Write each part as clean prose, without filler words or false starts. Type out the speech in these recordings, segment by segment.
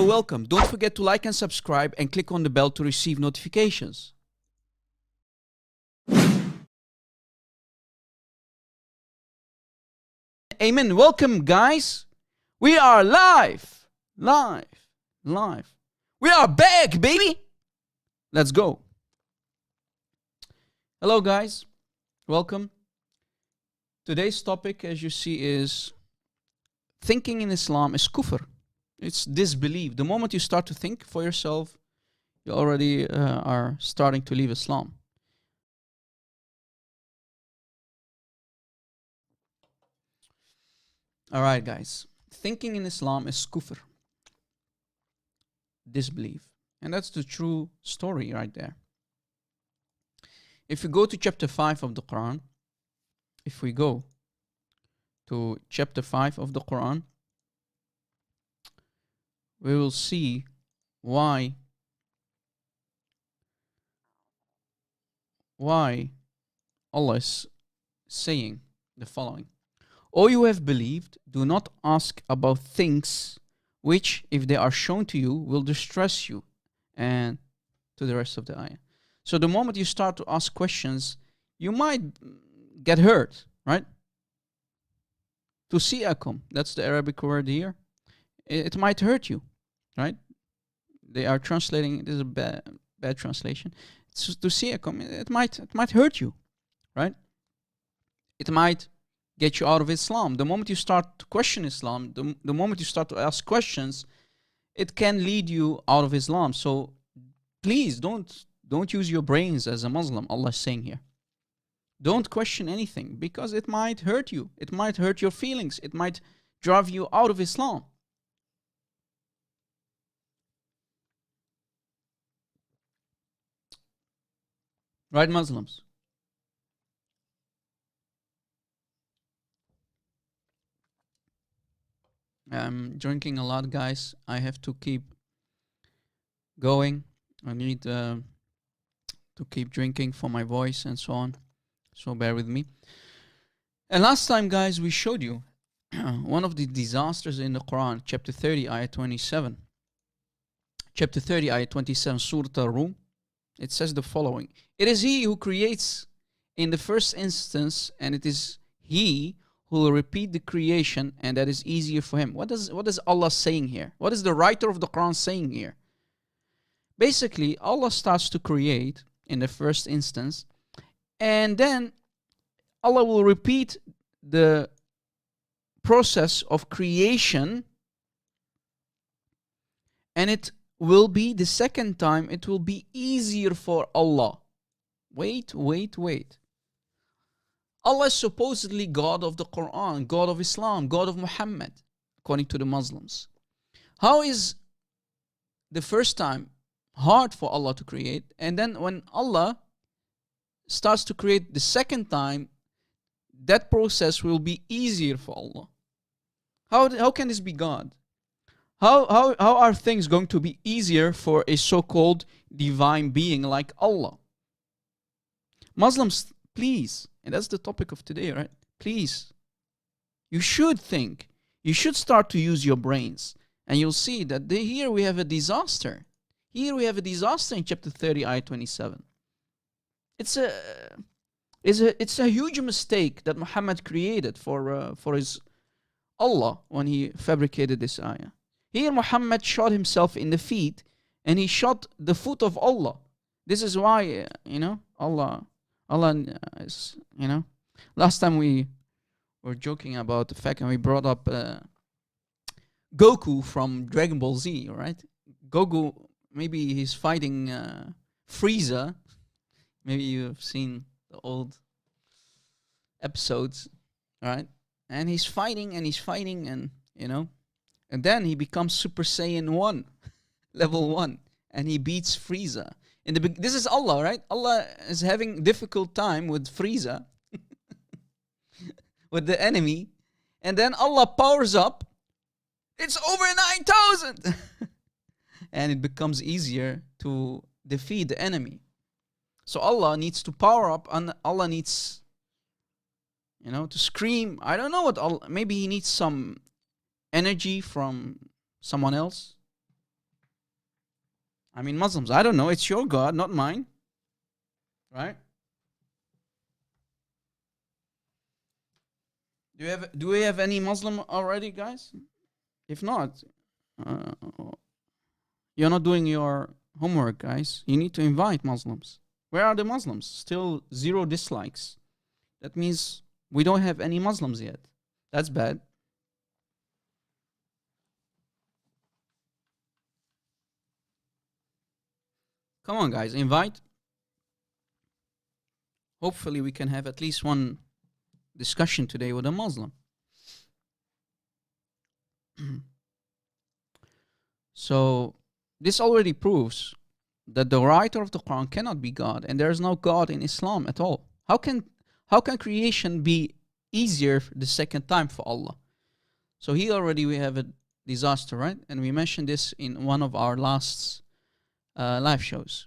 welcome. Don't forget to like and subscribe and click on the bell to receive notifications. Amen. Welcome, guys. We are live. We are back, baby. Let's go. Hello, guys. Welcome. Today's topic, as you see, is thinking in Islam is kufr. It's disbelief. The moment you start to think for yourself, you already are starting to leave Islam. All right, guys. Thinking in Islam is kufr. Disbelief. And that's the true story right there. If we go to chapter 5 of the Quran, we will see why Allah is saying the following. O you have believed, do not ask about things which, if they are shown to you, will distress you. And to the rest of the ayah. So the moment you start to ask questions, you might get hurt, right? Tusi'akum, that's the Arabic word here. It might hurt you, right? They are translating, this is a bad translation. Tusi'akum, it might hurt you, right? It might get you out of Islam. The moment you start to question Islam, the moment you start to ask questions, it can lead you out of Islam. So please don't use your brains as a Muslim, Allah is saying here. Don't question anything because it might hurt you. It might hurt your feelings. It might drive you out of Islam. Right, Muslims? I'm drinking a lot, guys. I have to keep going. I need to keep drinking for my voice and so on. So bear with me. And last time, guys, we showed you one of the disasters in the Quran, chapter 30, ayah 27. Chapter 30, ayah 27, Surah Ar-Rum. It says the following. It is He who creates in the first instance, and it is He who will repeat the creation, and that is easier for Him. What is Allah saying here? What is the writer of the Quran saying here? Basically, Allah starts to create in the first instance, and then Allah will repeat the process of creation, and it will be the second time, it will be easier for Allah. Wait. Allah is supposedly God of the Quran, God of Islam, God of Muhammad, according to the Muslims. How is the first time hard for Allah to create, and then when Allah starts to create the second time, that process will be easier for Allah? How can this be God? How are things going to be easier for a so-called divine being like Allah? Muslims, please, and that's the topic of today, right? Please, you should think. You should start to use your brains. And you'll see that here we have a disaster. Here we have a disaster in chapter 30, ayah 27. It's a huge mistake that Muhammad created for his Allah when he fabricated this ayah. Here Muhammad shot himself in the feet, and he shot the foot of Allah. This is why, Allah is, last time we were joking about the fact, and we brought up Goku from Dragonball Z, right? Goku, maybe he's fighting Frieza. Maybe you've seen the old episodes, right? And he's fighting, and and then he becomes Super Saiyan 1, level 1, and he beats Frieza. This is Allah, right? Allah is having difficult time with Frieza, with the enemy, and then Allah powers up. It's over 9,000! And it becomes easier to defeat the enemy. So Allah needs to power up, and Allah needs, to scream. I don't know what Allah, maybe he needs some energy from someone else. I mean, Muslims, I don't know. It's your God, not mine. Right? Do we have any Muslim already, guys? If not, uh, you're not doing your homework, guys. You need to invite Muslims. Where are the Muslims? Still 0 dislikes. That means we don't have any Muslims yet. That's bad. Come on, guys, invite. Hopefully, we can have at least one discussion today with a Muslim. So, this already proves that the writer of the Quran cannot be God, and there is no God in Islam at all. How can creation be easier the second time for Allah? So here already we have a disaster, right? And we mentioned this in one of our last live shows.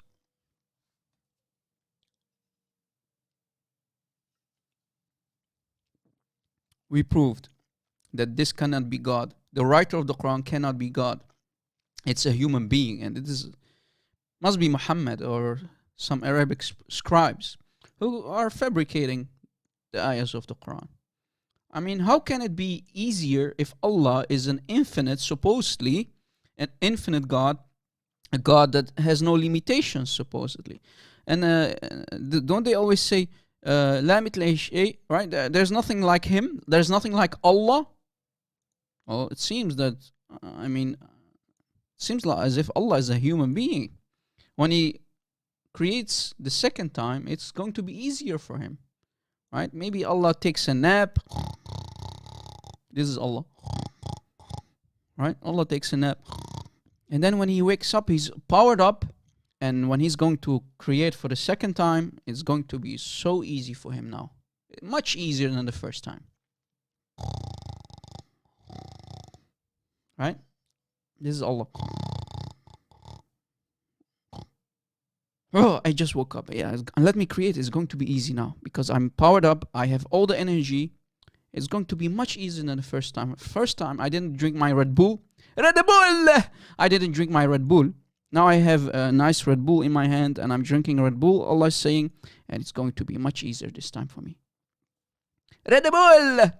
We proved that this cannot be God. The writer of the Quran cannot be God. It's a human being, and must be Muhammad or some Arabic scribes who are fabricating the ayahs of the Quran. I mean, how can it be easier if Allah is an infinite, supposedly, an infinite God, a God that has no limitations, supposedly? And don't they always say, La mithla shay, right? There's nothing like him. There's nothing like Allah. Well, it seems that, seems like as if Allah is a human being. When he creates the second time, it's going to be easier for him, right? Maybe Allah takes a nap. This is Allah, right? Allah takes a nap. And then when he wakes up, he's powered up. And when he's going to create for the second time, it's going to be so easy for him now. Much easier than the first time. Right? This is Allah. Oh, I just woke up. Yeah, let me create. It's going to be easy now because I'm powered up. I have all the energy. It's going to be much easier than the first time. First time, I didn't drink my Red Bull. Red Bull! I didn't drink my Red Bull. Now I have a nice Red Bull in my hand and I'm drinking Red Bull, Allah is saying, and it's going to be much easier this time for me. Red Bull!